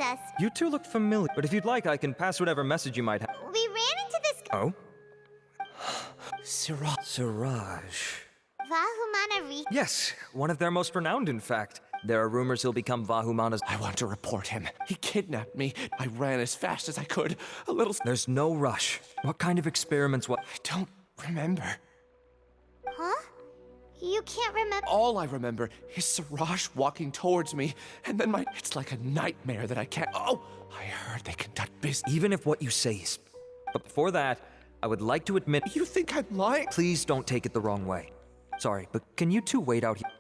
us. You two look familiar, but if you'd like, I can pass whatever message you might have. We ran into this... Oh? Siraj. Vahumana Yes, one of their most renowned, in fact. There are rumors he'll become Vahumana's... I want to report him. He kidnapped me. I ran as fast as I could. A little... There's no rush. What kind of experiments I don't remember. Huh? You can't remember... All I remember is Siraj walking towards me, and then it's like a nightmare that I can't... Oh! I heard they conduct business... Even if what you say is... But before that, I would like to admit... You think I'm lying? Please don't take it the wrong way. Sorry, but can you two wait out here?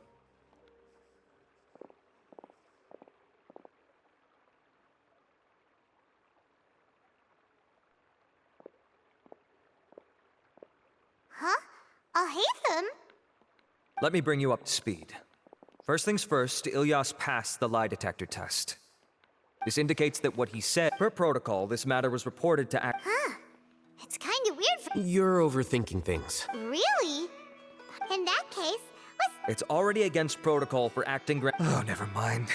Huh? Alhaitham? Let me bring you up to speed. First things first, Ilyas passed the lie detector test. This indicates that what he said... Per protocol, this matter was reported to act... Huh. It's kinda weird for... You're overthinking things. Really? In that case, let's... It's already against protocol for acting Oh, never mind.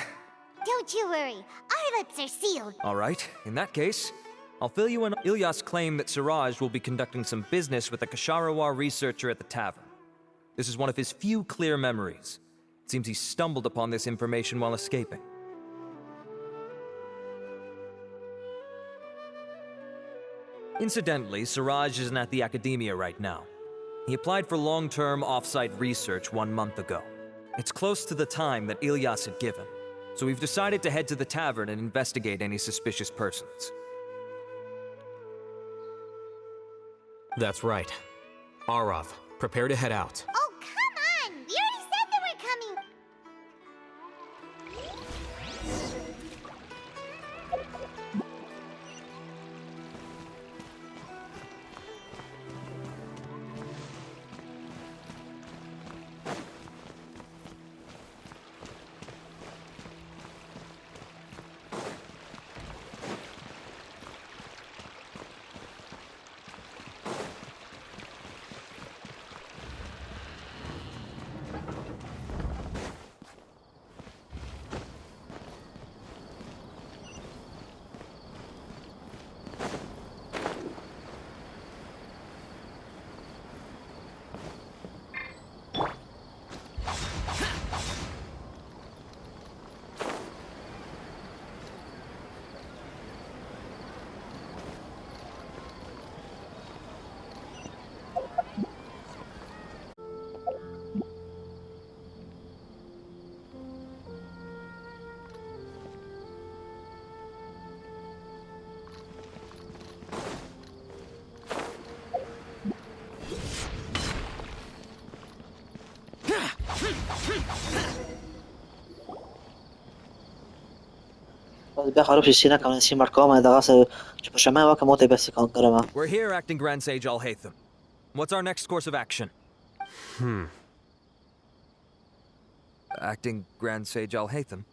Don't you worry. Our lips are sealed. All right, in that case, I'll fill you in. Ilyas claimed that Siraj will be conducting some business with a Kasharawar researcher at the tavern. This is one of his few clear memories. It seems he stumbled upon this information while escaping. Incidentally, Siraj isn't at the academia right now. He applied for long-term off-site research 1 month ago. It's close to the time that Ilyas had given, so we've decided to head to the tavern and investigate any suspicious persons. That's right. Arav, prepare to head out. Oh, come on! We already said that we're coming! We're here, Acting Grand Sage Alhaitham. What's our next course of action? Acting Grand Sage Alhaitham?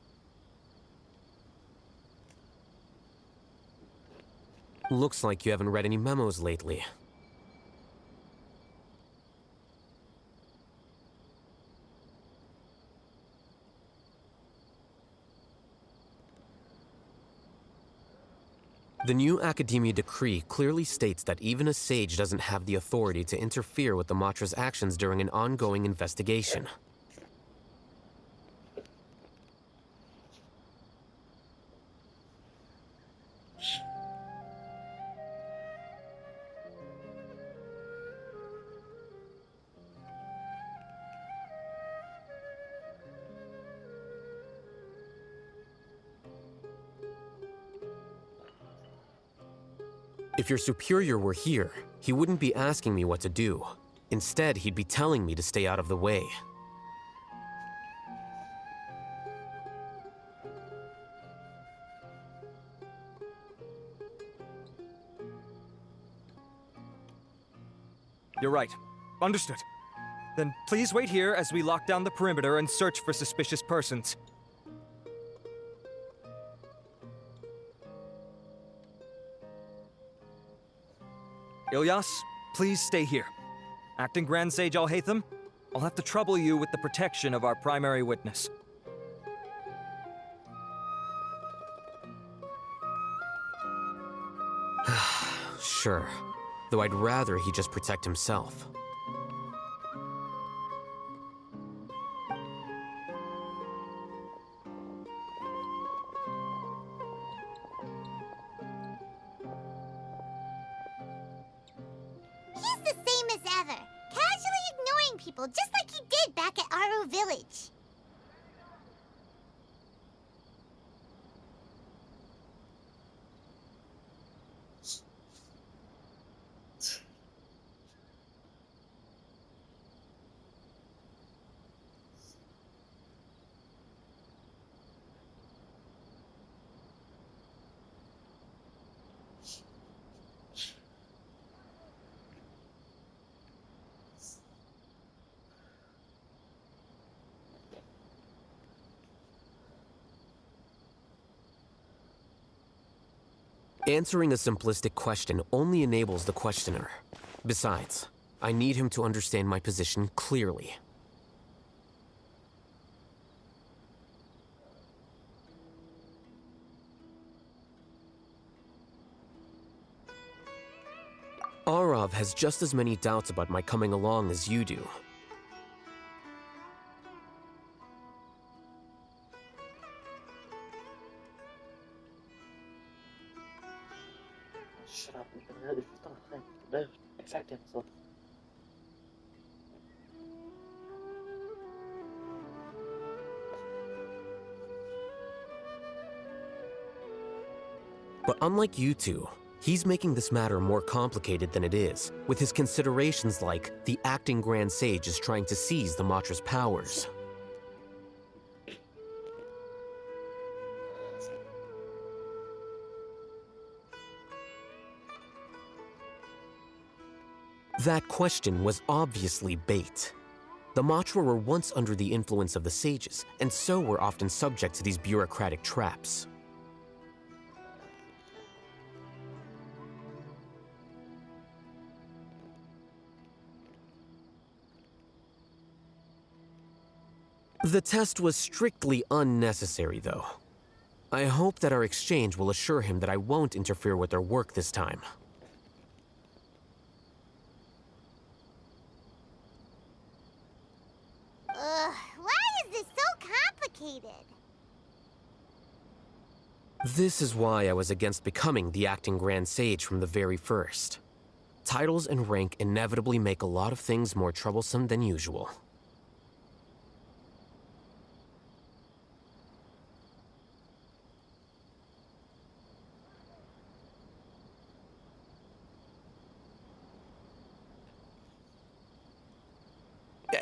Looks like you haven't read any memos lately. The new Academia decree clearly states that even a sage doesn't have the authority to interfere with the Matra's actions during an ongoing investigation. If your superior were here, he wouldn't be asking me what to do. Instead, he'd be telling me to stay out of the way. You're right. Understood. Then please wait here as we lock down the perimeter and search for suspicious persons. Ilyas, please stay here. Acting Grand Sage Alhaitham, I'll have to trouble you with the protection of our primary witness. Sure, though I'd rather he just protect himself. He's the same as ever, casually ignoring people just like he did back at Aru Village. Answering a simplistic question only enables the questioner. Besides, I need him to understand my position clearly. Arav has just as many doubts about my coming along as you do. Shut up, you can really stop. No, exactly. So, But unlike you two, he's making this matter more complicated than it is, with his considerations like the acting Grand Sage is trying to seize the Matra's powers. That question was obviously bait. The Matra were once under the influence of the sages, and so were often subject to these bureaucratic traps. The test was strictly unnecessary, though. I hope that our exchange will assure him that I won't interfere with their work this time. Why is this so complicated? This is why I was against becoming the acting Grand Sage from the very first. Titles and rank inevitably make a lot of things more troublesome than usual.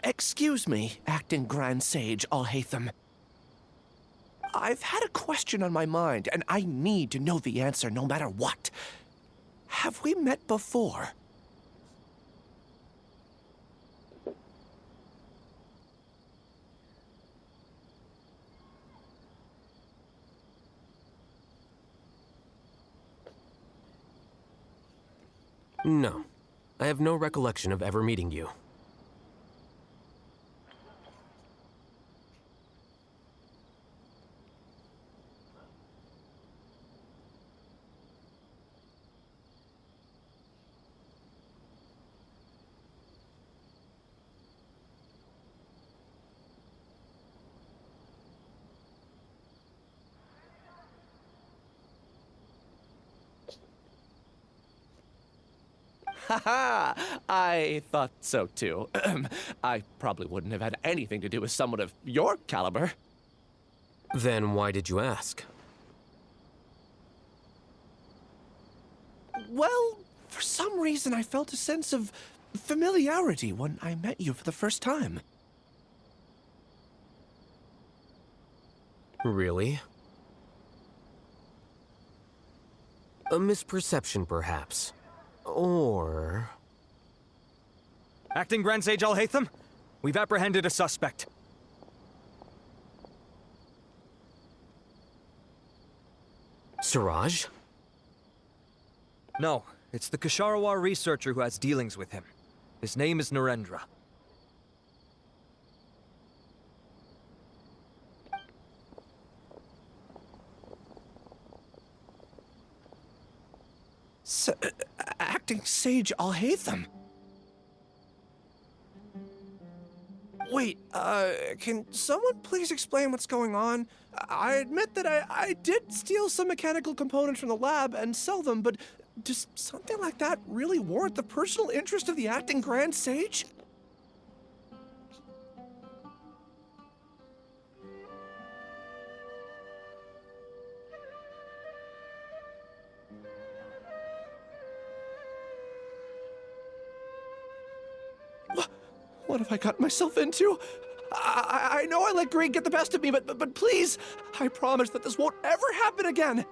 Excuse me, acting Grand Sage Alhaitham. I've had a question on my mind, and I need to know the answer no matter what. Have we met before? No. I have no recollection of ever meeting you. Haha! I thought so too. I probably wouldn't have had anything to do with someone of your caliber. Then why did you ask? Well, for some reason I felt a sense of familiarity when I met you for the first time. Really? A misperception, perhaps. Or... Acting Grand Sage Alhaitham, we've apprehended a suspect. Siraj? No, it's the Kasharawar researcher who has dealings with him. His name is Narendra. acting sage Alhaitham. Wait, can someone please explain what's going on? I admit that I did steal some mechanical components from the lab and sell them, but does something like that really warrant the personal interest of the acting Grand Sage? What have I gotten myself into? I know I let greed get the best of me, but please, I promise that this won't ever happen again.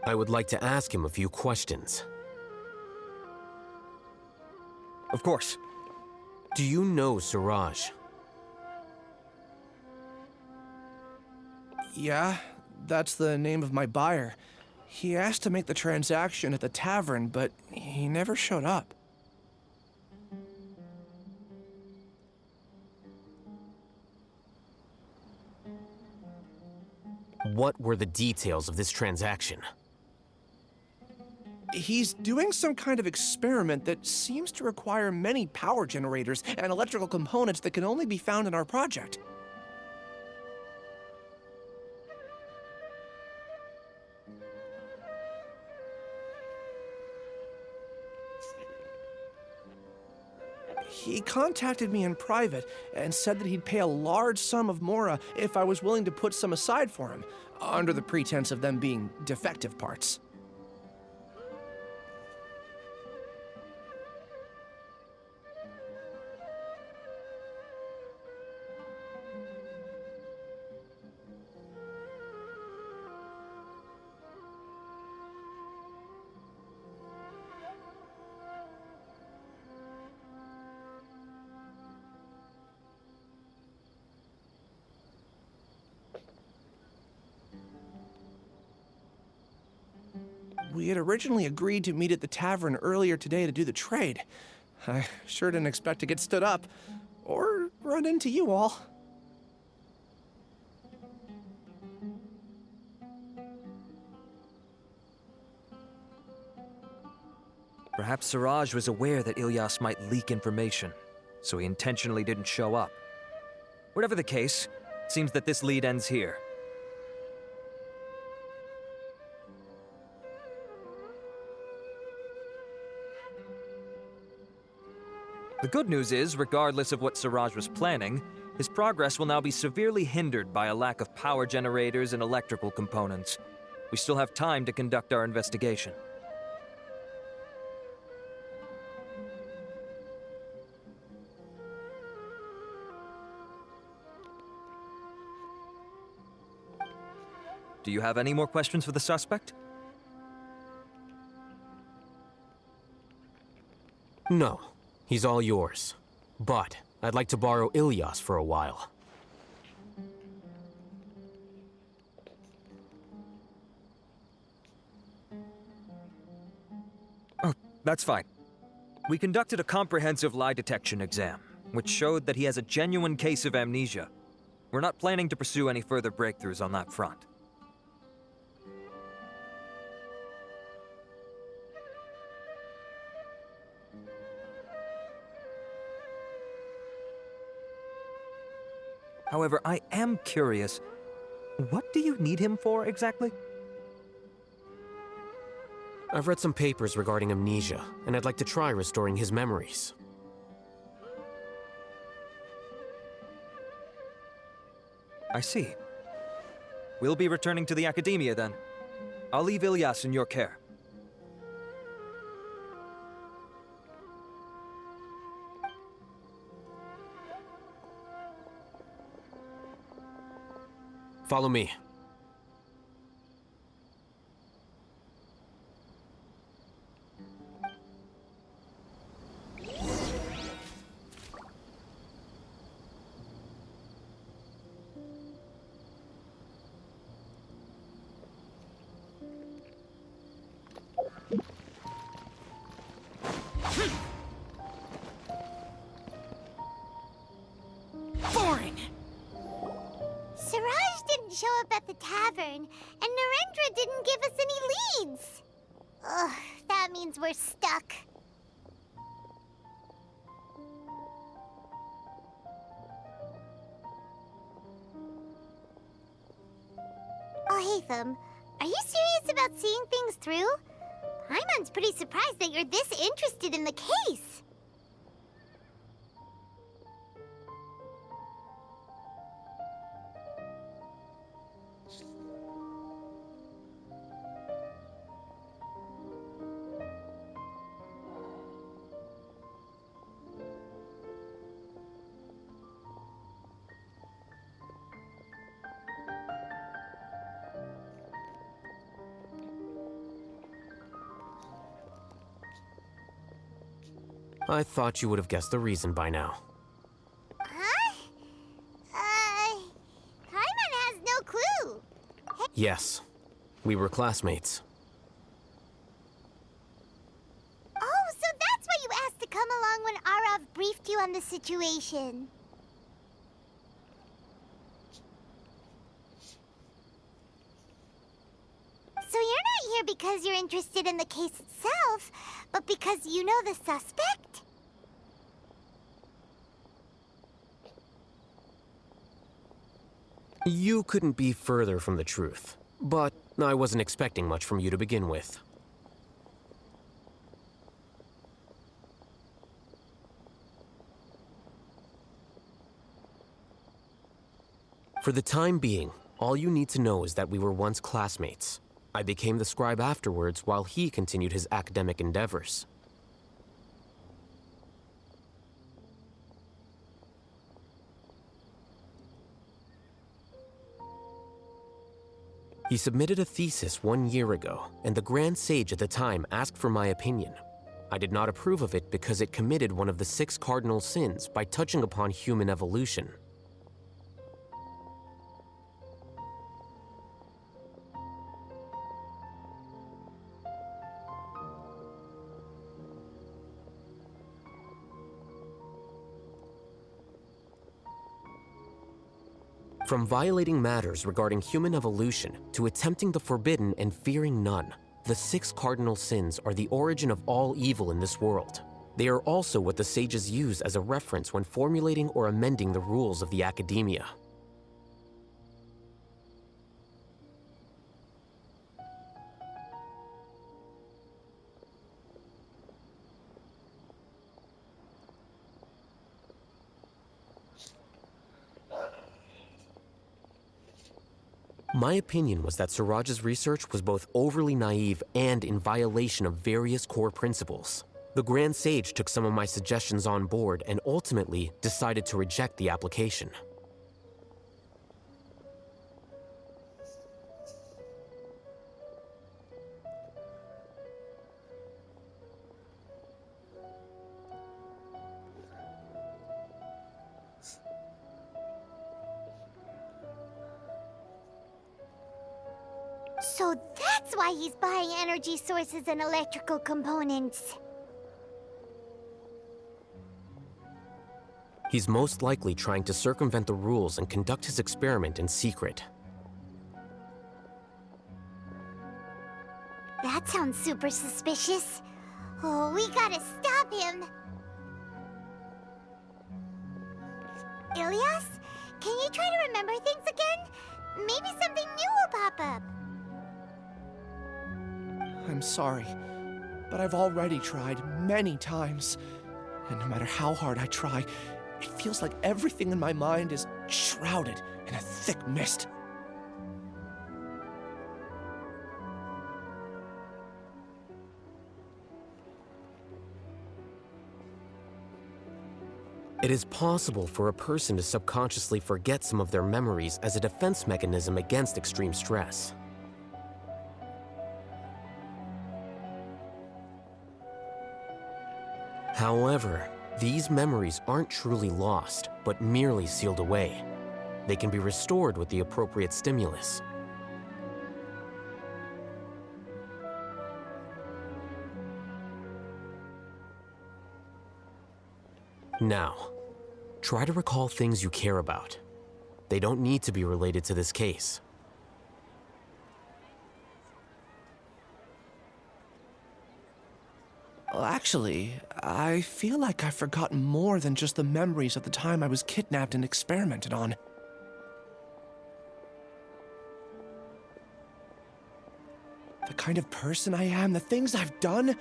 I would like to ask him a few questions. Of course. Do you know Siraj? Yeah, that's the name of my buyer. He asked to make the transaction at the tavern, but he never showed up. What were the details of this transaction? He's doing some kind of experiment that seems to require many power generators and electrical components that can only be found in our project. He contacted me in private and said that he'd pay a large sum of Mora if I was willing to put some aside for him, under the pretense of them being defective parts. We had originally agreed to meet at the tavern earlier today to do the trade. I sure didn't expect to get stood up, or run into you all. Perhaps Siraj was aware that Ilyas might leak information, so he intentionally didn't show up. Whatever the case, it seems that this lead ends here. The good news is, regardless of what Siraj was planning, his progress will now be severely hindered by a lack of power generators and electrical components. We still have time to conduct our investigation. Do you have any more questions for the suspect? No. He's all yours. But I'd like to borrow Ilyas for a while. Oh, that's fine. We conducted a comprehensive lie detection exam, which showed that he has a genuine case of amnesia. We're not planning to pursue any further breakthroughs on that front. However, I am curious, what do you need him for exactly? I've read some papers regarding amnesia, and I'd like to try restoring his memories. I see. We'll be returning to the Academia then. I'll leave Ilyas in your care. Follow me. up at the tavern, and Narendra didn't give us any leads. Ugh, that means we're stuck. Oh, Hatham, are you serious about seeing things through? Paimon's pretty surprised that you're this interested in the case. I thought you would have guessed the reason by now. Huh? Paimon has no clue. Yes, we were classmates. Oh, so that's why you asked to come along when Arav briefed you on the situation. So you're not here because you're interested in the case itself, but because you know the suspect? You couldn't be further from the truth, but I wasn't expecting much from you to begin with. For the time being, all you need to know is that we were once classmates. I became the scribe afterwards while he continued his academic endeavors. He submitted a thesis 1 year ago, and the Grand Sage at the time asked for my opinion. I did not approve of it because it committed one of the 6 cardinal sins by touching upon human evolution. From violating matters regarding human evolution to attempting the forbidden and fearing none, the 6 cardinal sins are the origin of all evil in this world. They are also what the sages use as a reference when formulating or amending the rules of the academia. My opinion was that Suraj's research was both overly naive and in violation of various core principles. The Grand Sage took some of my suggestions on board and ultimately decided to reject the application. So that's why he's buying energy sources and electrical components. He's most likely trying to circumvent the rules and conduct his experiment in secret. That sounds super suspicious. Oh, we gotta stop him. Ilias, can you try to remember things again? Maybe something new will pop up. I'm sorry, but I've already tried many times. And no matter how hard I try, it feels like everything in my mind is shrouded in a thick mist. It is possible for a person to subconsciously forget some of their memories as a defense mechanism against extreme stress. However, these memories aren't truly lost, but merely sealed away. They can be restored with the appropriate stimulus. Now, try to recall things you care about. They don't need to be related to this case. Well, actually, I feel like I've forgotten more than just the memories of the time I was kidnapped and experimented on. The kind of person I am, the things I've done,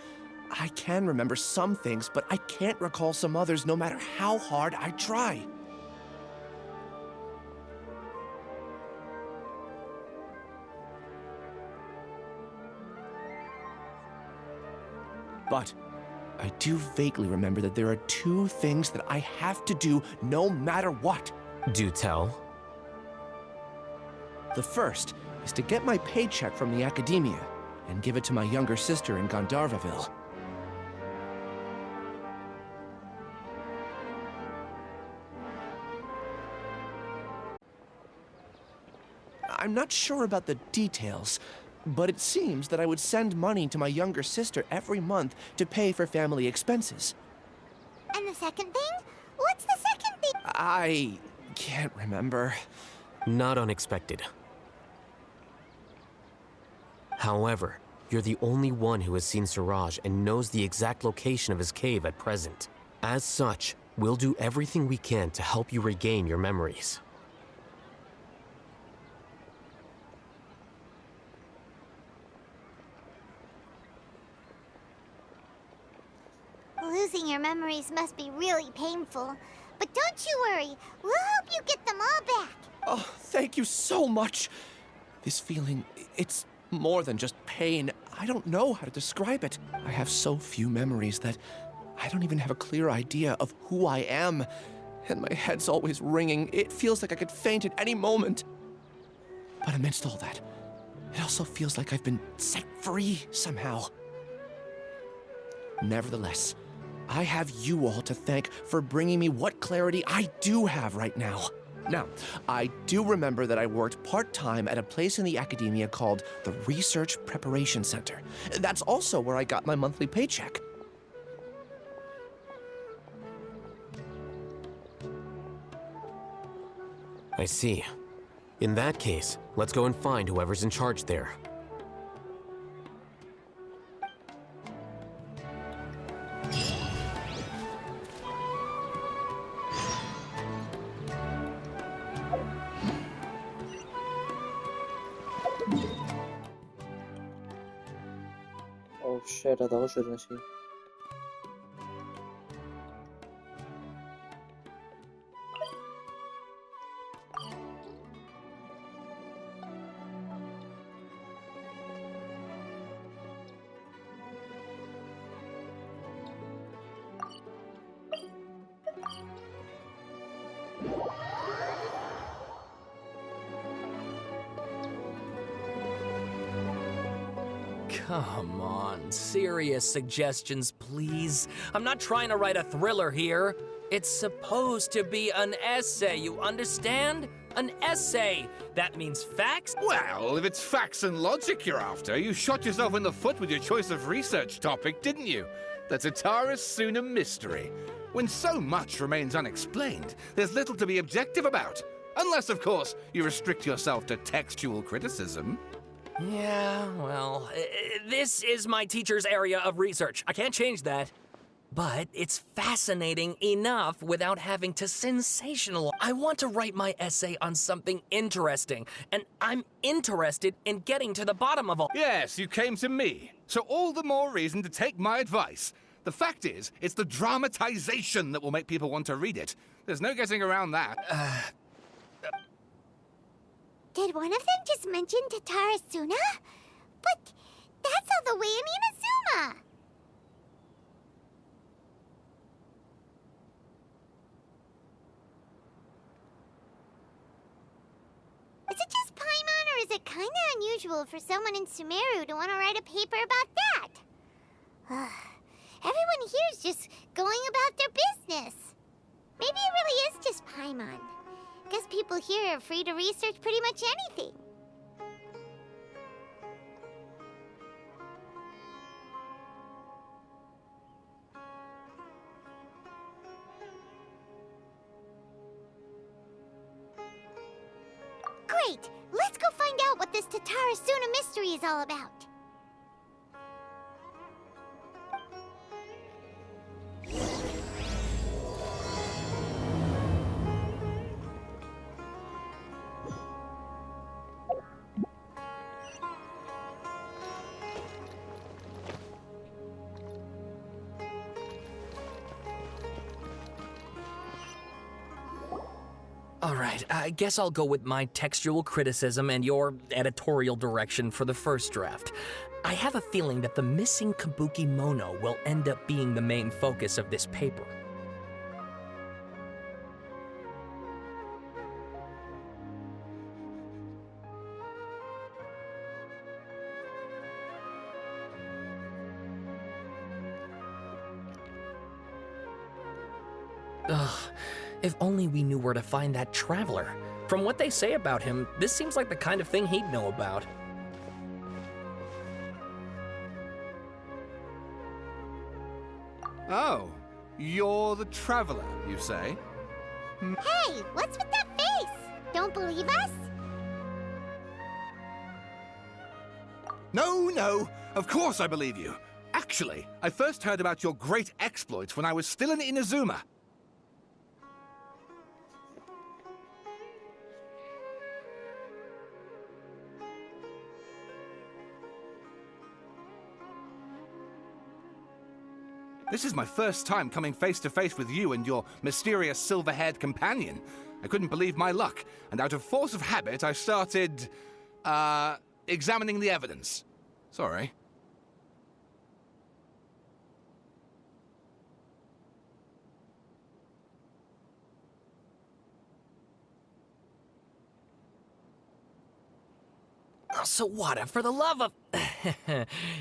I can remember some things, but I can't recall some others no matter how hard I try. But I do vaguely remember that there are two things that I have to do no matter what. Do tell. The first is to get my paycheck from the academia and give it to my younger sister in Gandharvaville. I'm not sure about the details, but it seems that I would send money to my younger sister every month to pay for family expenses. And the second thing? What's the second thing? I can't remember. Not unexpected. However, you're the only one who has seen Suraj and knows the exact location of his cave at present. As such, we'll do everything we can to help you regain your memories. Losing your memories must be really painful. But don't you worry, we'll help you get them all back. Oh, thank you so much. This feeling, it's more than just pain. I don't know how to describe it. I have so few memories that I don't even have a clear idea of who I am. And my head's always ringing. It feels like I could faint at any moment. But amidst all that, it also feels like I've been set free somehow. Nevertheless, I have you all to thank for bringing me what clarity I do have right now. Now, I do remember that I worked part-time at a place in the academia called the Research Preparation Center. That's also where I got my monthly paycheck. I see. In that case, let's go and find whoever's in charge there. Oh shit, هذا غش ولا شيء؟ Come on, serious suggestions, please. I'm not trying to write a thriller here. It's supposed to be an essay, you understand? An essay! That means facts? Well, if it's facts and logic you're after, you shot yourself in the foot with your choice of research topic, didn't you? The Tatara Suna mystery. When so much remains unexplained, there's little to be objective about. Unless, of course, you restrict yourself to textual criticism. Yeah, well, this is my teacher's area of research. I can't change that. But it's fascinating enough without having to sensationalize. I want to write my essay on something interesting, and I'm interested in getting to the bottom of all. Yes, you came to me. So all the more reason to take my advice. The fact is, it's the dramatization that will make people want to read it. There's no getting around that. Did one of them just mention Tatara Suna? But that's all the way in Inazuma! Is it just Paimon, or is it kinda unusual for someone in Sumeru to want to write a paper about that? Everyone here's just going about their business. Maybe it really is just Paimon. Guess people here are free to research pretty much anything. Great! Let's go find out what this Tatara Suna mystery is all about. Alright, I guess I'll go with my textual criticism and your editorial direction for the first draft. I have a feeling that the missing Kabuki Mono will end up being the main focus of this paper. Ugh, if only we knew where to find that traveler. From what they say about him, this seems like the kind of thing he'd know about. Oh, you're the traveler, you say? Hey, what's with that face? Don't believe us? No, of course I believe you. Actually, I first heard about your great exploits when I was still in Inazuma. This is my first time coming face to face with you and your mysterious silver-haired companion. I couldn't believe my luck, and out of force of habit, I started, examining the evidence. Sorry. Sawada, for the love of...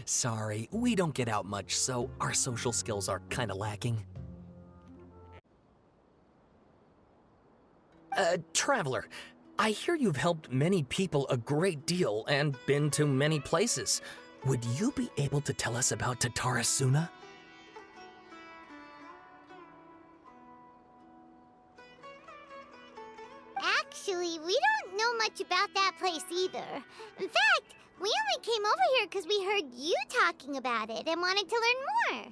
Sorry, we don't get out much, so our social skills are kinda lacking. Traveler, I hear you've helped many people a great deal and been to many places. Would you be able to tell us about Tatarasuna? Actually, we don't know much about that place either. In fact, we only came over here because we heard you talking about it and wanted to learn more.